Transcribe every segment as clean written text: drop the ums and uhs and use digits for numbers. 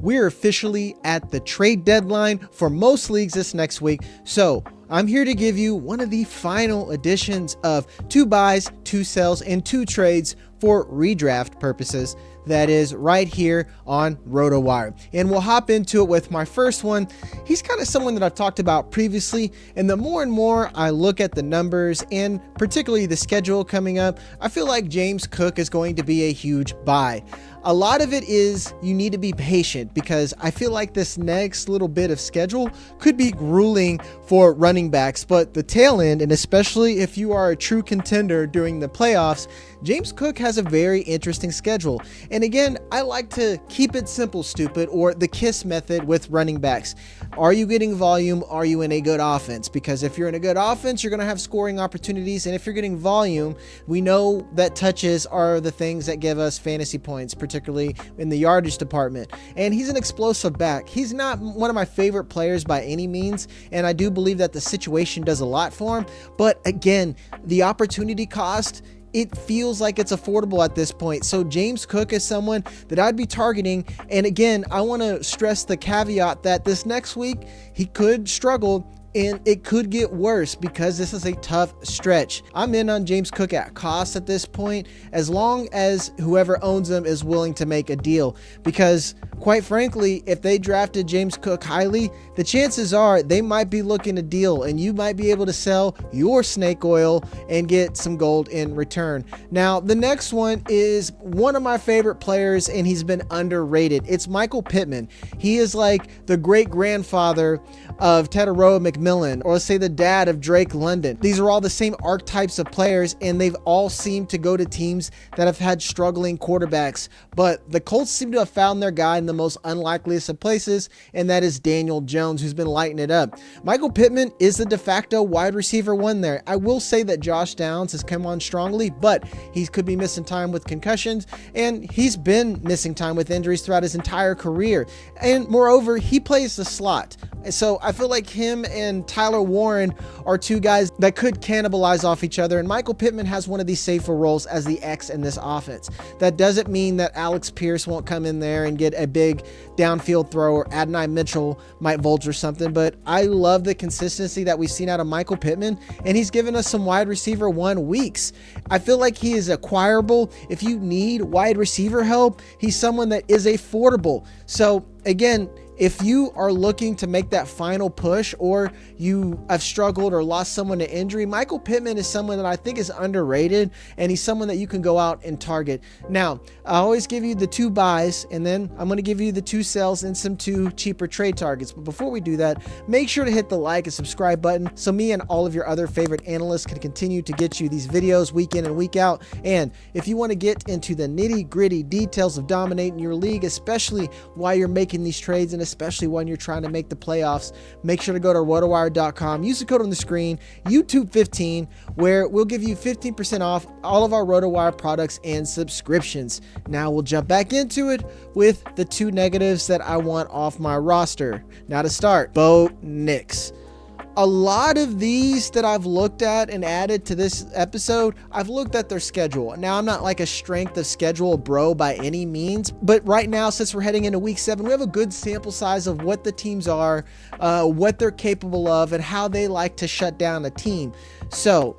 we're officially at the trade deadline for most leagues this next week. So I'm here to give you one of the final editions of 2 buys, 2 sells, and 2 trades for redraft purposes. That is right here on RotoWire. And we'll hop into it with my first one. He's kind of someone that I've talked about previously, and the more and more I look at the numbers and particularly the schedule coming up, I feel like James Cook is going to be a huge buy. A lot of it is you need to be patient because I feel like this next little bit of schedule could be grueling for running backs, but the tail end, and especially if you are a true contender during the playoffs, James Cook has a very interesting schedule. And again, I like to keep it simple, stupid, or the KISS method with running backs. Are you getting volume? Are you in a good offense? Because if you're in a good offense, you're going to have scoring opportunities. And if you're getting volume, we know that touches are the things that give us fantasy points, particularly in the yardage department. And he's an explosive back. He's not one of my favorite players by any means, and I do believe that the situation does a lot for him. But again, the opportunity cost, it feels like it's affordable at this point. So James Cook is someone that I'd be targeting. And again, I want to stress the caveat that this next week he could struggle and it could get worse because this is a tough stretch. I'm in on James Cook at cost at this point, as long as whoever owns him is willing to make a deal. Because quite frankly, if they drafted James Cook highly, the chances are they might be looking to deal and you might be able to sell your snake oil and get some gold in return. Now, the next one is one of my favorite players and he's been underrated. It's Michael Pittman. He is like the great grandfather of Tataroa McMillan, or let's say the dad of Drake London. These are all the same archetypes of players, and they've all seemed to go to teams that have had struggling quarterbacks. But the Colts seem to have found their guy in the most unlikeliest of places, and that is Daniel Jones, who's been lighting it up. Michael Pittman is the de facto wide receiver one there. I will say that Josh Downs has come on strongly, but he could be missing time with concussions, and he's been missing time with injuries throughout his entire career. And moreover, he plays the slot. So I feel like him and Tyler Warren are 2 guys that could cannibalize off each other. And Michael Pittman has one of these safer roles as the X in this offense. That doesn't mean that Alex Pierce won't come in there and get a big downfield throw, or Adonai Mitchell might vulture something. But I love the consistency that we've seen out of Michael Pittman, and he's given us some wide receiver 1 weeks. I feel like he is acquirable. If you need wide receiver help, he's someone that is affordable. So again, if you are looking to make that final push, or you have struggled or lost someone to injury, Michael Pittman is someone that I think is underrated, and he's someone that you can go out and target. Now, I always give you the 2 buys, and then I'm going to give you the 2 sells and some 2 cheaper trade targets. But before we do that, make sure to hit the like and subscribe button so me and all of your other favorite analysts can continue to get you these videos week in and week out. And if you want to get into the nitty-gritty details of dominating your league, especially while you're making these trades and especially when you're trying to make the playoffs, make sure to go to rotowire.com. Use the code on the screen, YouTube15, where we'll give you 15% off all of our RotoWire products and subscriptions. Now we'll jump back into it with the 2 negatives that I want off my roster. Now to start, Bo Nix. A lot of these that I've looked at and added to this episode, I've looked at their schedule. Now, I'm not like a strength of schedule bro by any means, but right now, since we're heading into week 7, we have a good sample size of what the teams are, what they're capable of, and how they like to shut down a team. So,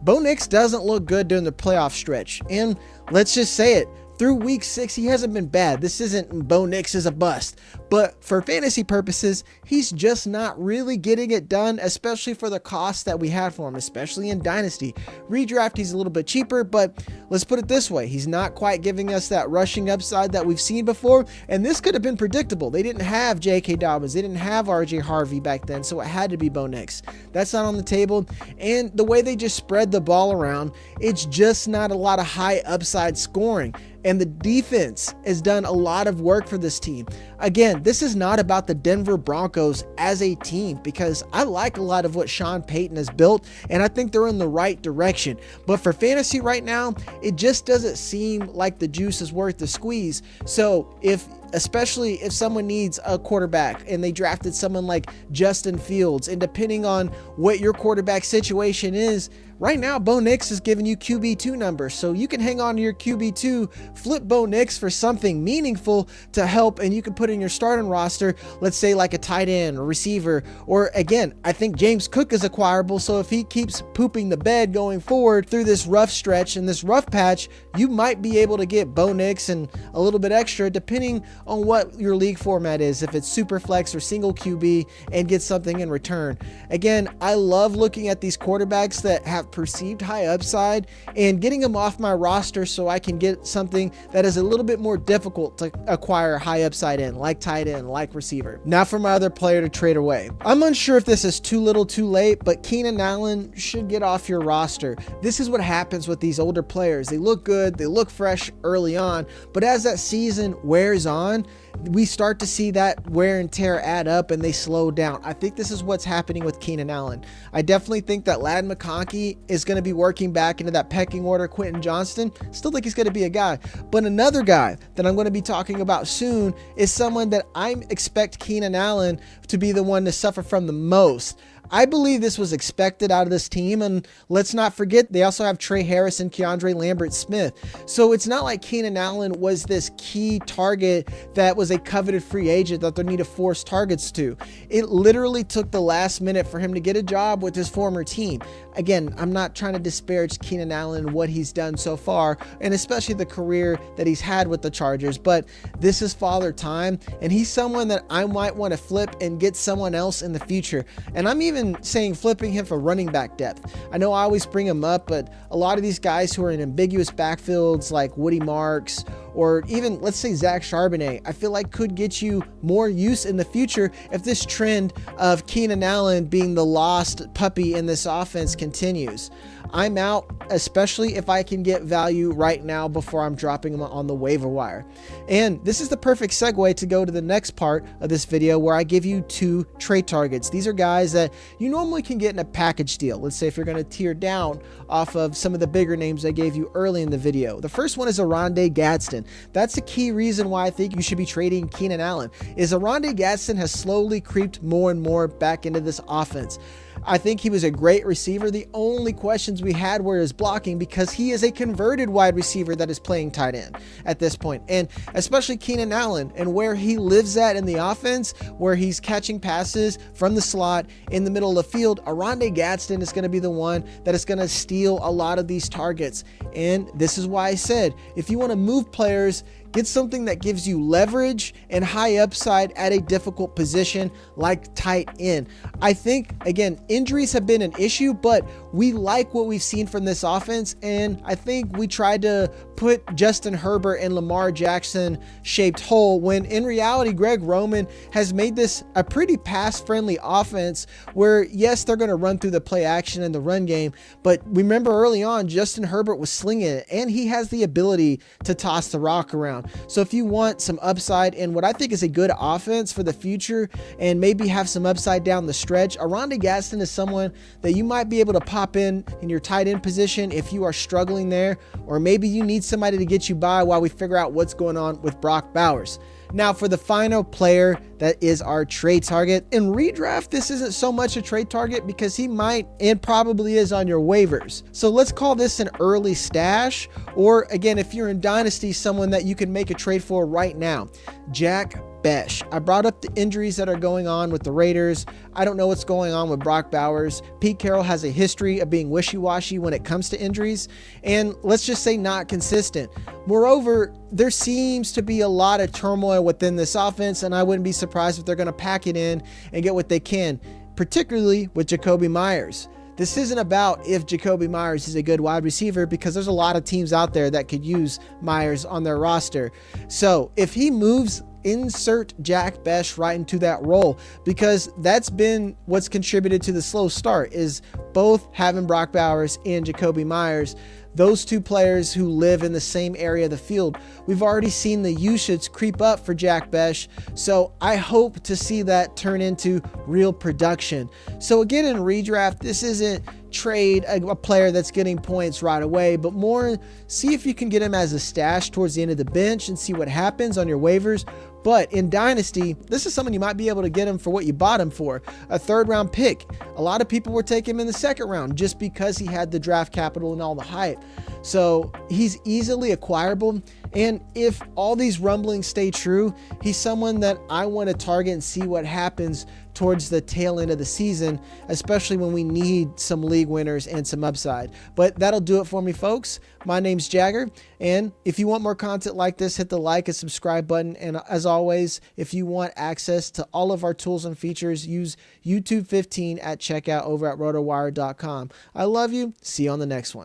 Bo Nix doesn't look good during the playoff stretch. And let's just say it, through week 6, he hasn't been bad. This isn't Bo Nix is a bust. But for fantasy purposes, he's just not really getting it done, especially for the cost that we had for him, especially in Dynasty. Redraft, he's a little bit cheaper, but let's put it this way. He's not quite giving us that rushing upside that we've seen before, and this could have been predictable. They didn't have J.K. Dobbins. They didn't have R.J. Harvey back then, so it had to be Bo Nix. That's not on the table, and the way they just spread the ball around, it's just not a lot of high upside scoring. And the defense has done a lot of work for this team. Again, this is not about the Denver Broncos as a team, because I like a lot of what Sean Payton has built, and I think they're in the right direction. But for fantasy right now, it just doesn't seem like the juice is worth the squeeze. So if especially if someone needs a quarterback and they drafted someone like Justin Fields. And depending on what your quarterback situation is, right now, Bo Nix is giving you QB2 numbers. So you can hang on to your QB2, flip Bo Nix for something meaningful to help, and you can put in your starting roster, let's say like a tight end or receiver. Or again, I think James Cook is acquirable. So if he keeps pooping the bed going forward through this rough stretch and this rough patch, you might be able to get Bo Nix and a little bit extra depending on what your league format is, if it's super flex or single QB, and get something in return. Again, I love looking at these quarterbacks that have perceived high upside and getting them off my roster so I can get something that is a little bit more difficult to acquire high upside in, like tight end, like receiver. Now for my other player to trade away. I'm unsure if this is too little too late, but Keenan Allen should get off your roster. This is what happens with these older players. They look good, they look fresh early on, but as that season wears on, we start to see that wear and tear add up and they slow down. I think this is what's happening with Keenan Allen. I definitely think that Ladd McConkey is going to be working back into that pecking order. Quentin Johnston, still think he's going to be a guy. But another guy that I'm going to be talking about soon is someone that I expect Keenan Allen to be the one to suffer from the most. I believe this was expected out of this team, and let's not forget they also have Trey Harris and Keandre Lambert-Smith. So it's not like Keenan Allen was this key target that was a coveted free agent that they need to force targets to. It literally took the last minute for him to get a job with his former team. Again, I'm not trying to disparage Keenan Allen and what he's done so far, and especially the career that he's had with the Chargers, but this is father time, and he's someone that I might want to flip and get someone else in the future. And I'm even saying flipping him for running back depth. I know I always bring him up, but a lot of these guys who are in ambiguous backfields like Woody Marks or even let's say Zach Charbonnet, I feel like could get you more use in the future if this trend of Keenan Allen being the lost puppy in this offense continues. I'm out, especially if I can get value right now before I'm dropping them on the waiver wire. And this is the perfect segue to go to the next part of this video where I give you 2 trade targets. These are guys that you normally can get in a package deal. Let's say if you're going to tier down off of some of the bigger names I gave you early in the video. The first one is Oronde Gadsden. That's the key reason why I think you should be trading Keenan Allen, is Oronde Gadsden has slowly creeped more and more back into this offense. I think he was a great receiver. The only questions we had were his blocking, because he is a converted wide receiver that is playing tight end at this point. And especially Keenan Allen and where he lives at in the offense, where he's catching passes from the slot in the middle of the field, Oronde Gadsden is going to be the one that is going to steal a lot of these targets. And this is why I said, if you want to move players, get something that gives you leverage and high upside at a difficult position like tight end. I think, again, injuries have been an issue, but we like what we've seen from this offense. And I think we tried to put Justin Herbert and Lamar Jackson shaped hole when in reality, Greg Roman has made this a pretty pass-friendly offense where, yes, they're going to run through the play action and the run game. But remember early on, Justin Herbert was slinging it and he has the ability to toss the rock around. So if you want some upside in what I think is a good offense for the future and maybe have some upside down the stretch, Oronde Gadsden is someone that you might be able to pop in your tight end position if you are struggling there, or maybe you need somebody to get you by while we figure out what's going on with Brock Bowers. Now for the final player that is our trade target. In redraft, this isn't so much a trade target because he might and probably is on your waivers. So let's call this an early stash, or again, if you're in Dynasty, someone that you can make a trade for right now. Jack Bech. I brought up the injuries that are going on with the Raiders. I don't know what's going on with Brock Bowers. Pete Carroll has a history of being wishy-washy when it comes to injuries, and let's just say not consistent. Moreover, there seems to be a lot of turmoil within this offense, and I wouldn't be surprised if they're going to pack it in and get what they can, particularly with Jakobi Meyers. This isn't about if Jakobi Meyers is a good wide receiver, because there's a lot of teams out there that could use Meyers on their roster. So if he moves, insert Jack Bech right into that role, because that's been what's contributed to the slow start, is both having Brock Bowers and Jakobi Meyers, those two players who live in the same area of the field. We've already seen the usage creep up for Jack Bech, so I hope to see that turn into real production. So again, in redraft, this isn't trade a player that's getting points right away, but more see if you can get him as a stash towards the end of the bench and see what happens on your waivers. But in Dynasty, this is someone you might be able to get him for what you bought him for, a 3rd round pick. A lot of people were taking him in the 2nd round just because he had the draft capital and all the hype. So he's easily acquirable. And if all these rumblings stay true, he's someone that I want to target and see what happens towards the tail end of the season, especially when we need some league winners and some upside. But that'll do it for me, folks. My name's Jagger, and if you want more content like this, hit the like and subscribe button. And as always, if you want access to all of our tools and features, use YouTube 15 at checkout over at rotowire.com. I love you. See you on the next one.